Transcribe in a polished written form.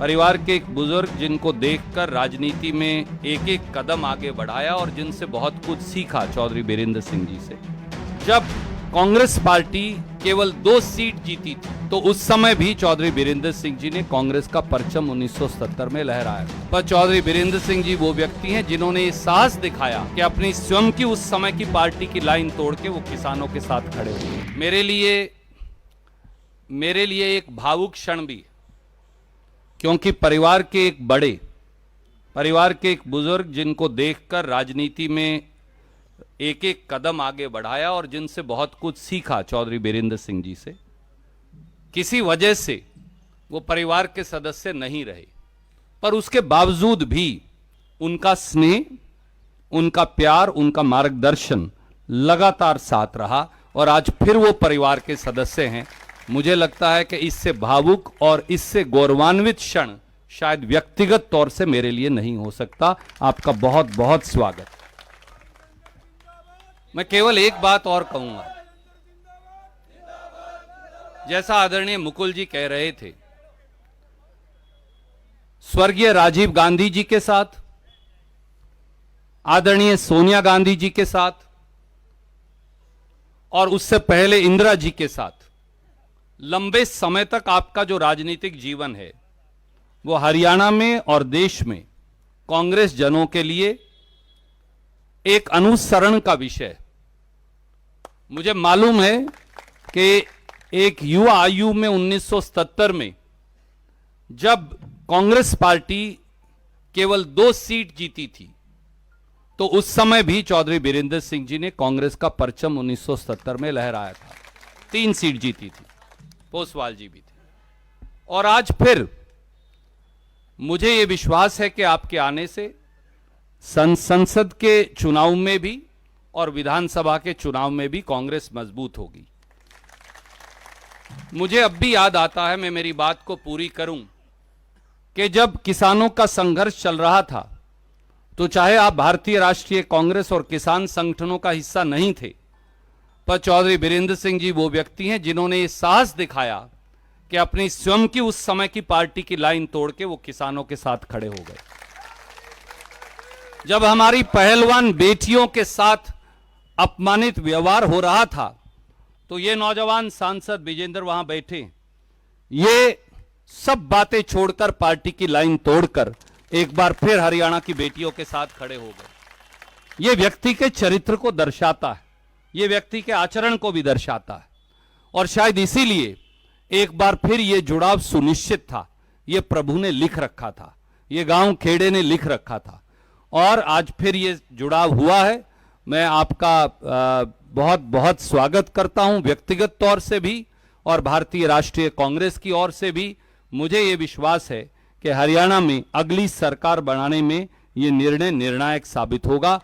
परिवार के एक बुजुर्ग जिनको देखकर राजनीति में एक एक कदम आगे बढ़ाया और जिनसे बहुत कुछ सीखा, चौधरी बीरेंद्र सिंह जी से। जब कांग्रेस पार्टी केवल 2 सीट जीती थी तो उस समय भी चौधरी बीरेंद्र सिंह जी ने कांग्रेस का परचम 1977 में लहराया। पर चौधरी बीरेंद्र सिंह जी वो व्यक्ति हैं जिन्होंने ये साहस दिखाया कि अपनी स्वयं की उस समय की पार्टी की लाइन तोड़ के वो किसानों के साथ खड़े हुए। मेरे लिए एक भावुक क्षण भी, क्योंकि परिवार के एक बुजुर्ग जिनको देखकर राजनीति में एक एक कदम आगे बढ़ाया और जिनसे बहुत कुछ सीखा, चौधरी बीरेंद्र सिंह जी से। किसी वजह से वो परिवार के सदस्य नहीं रहे, पर उसके बावजूद भी उनका स्नेह, उनका प्यार, उनका मार्गदर्शन लगातार साथ रहा और आज फिर वो परिवार के सदस्य हैं। मुझे लगता है कि इससे भावुक और इससे गौरवान्वित क्षण शायद व्यक्तिगत तौर से मेरे लिए नहीं हो सकता। आपका बहुत बहुत स्वागत। मैं केवल एक बात और कहूंगा, जैसा आदरणीय मुकुल जी कह रहे थे, स्वर्गीय राजीव गांधी जी के साथ, आदरणीय सोनिया गांधी जी के साथ और उससे पहले इंदिरा जी के साथ लंबे समय तक आपका जो राजनीतिक जीवन है वो हरियाणा में और देश में कांग्रेस जनों के लिए एक अनुसरण का विषय। मुझे मालूम है कि एक युवा आयु में 1977 में जब कांग्रेस पार्टी केवल 2 सीट जीती थी तो उस समय भी चौधरी बीरेंद्र सिंह जी ने कांग्रेस का परचम 1977 में लहराया था। 3 सीट जीती थी, पोसवाल जी भी थे। और आज फिर मुझे यह विश्वास है कि आपके आने से संसद के चुनाव में भी और विधानसभा के चुनाव में भी कांग्रेस मजबूत होगी। मुझे अब भी याद आता है, मैं मेरी बात को पूरी करूं, कि जब किसानों का संघर्ष चल रहा था तो चाहे आप भारतीय राष्ट्रीय कांग्रेस और किसान संगठनों का हिस्सा नहीं थे, पर चौधरी बीरेंद्र सिंह जी वो व्यक्ति हैं जिन्होंने ये साहस दिखाया कि अपनी स्वयं की उस समय की पार्टी की लाइन तोड़ के वो किसानों के साथ खड़े हो गए। जब हमारी पहलवान बेटियों के साथ अपमानित व्यवहार हो रहा था तो ये नौजवान सांसद विजेंद्र वहां बैठे, ये सब बातें छोड़कर पार्टी की लाइन तोड़कर एक बार फिर हरियाणा की बेटियों के साथ खड़े हो गए। ये व्यक्ति के चरित्र को दर्शाता है, ये व्यक्ति के आचरण को भी दर्शाता है और शायद इसीलिए एक बार फिर ये जुड़ाव सुनिश्चित था। ये प्रभु ने लिख रखा था, ये गांव खेड़े ने लिख रखा था और आज फिर ये जुड़ाव हुआ है। मैं आपका बहुत बहुत स्वागत करता हूं, व्यक्तिगत तौर से भी और भारतीय राष्ट्रीय कांग्रेस की ओर से भी। मुझे ये विश्वास है कि हरियाणा में अगली सरकार बनाने में ये निर्णय निर्णायक साबित होगा।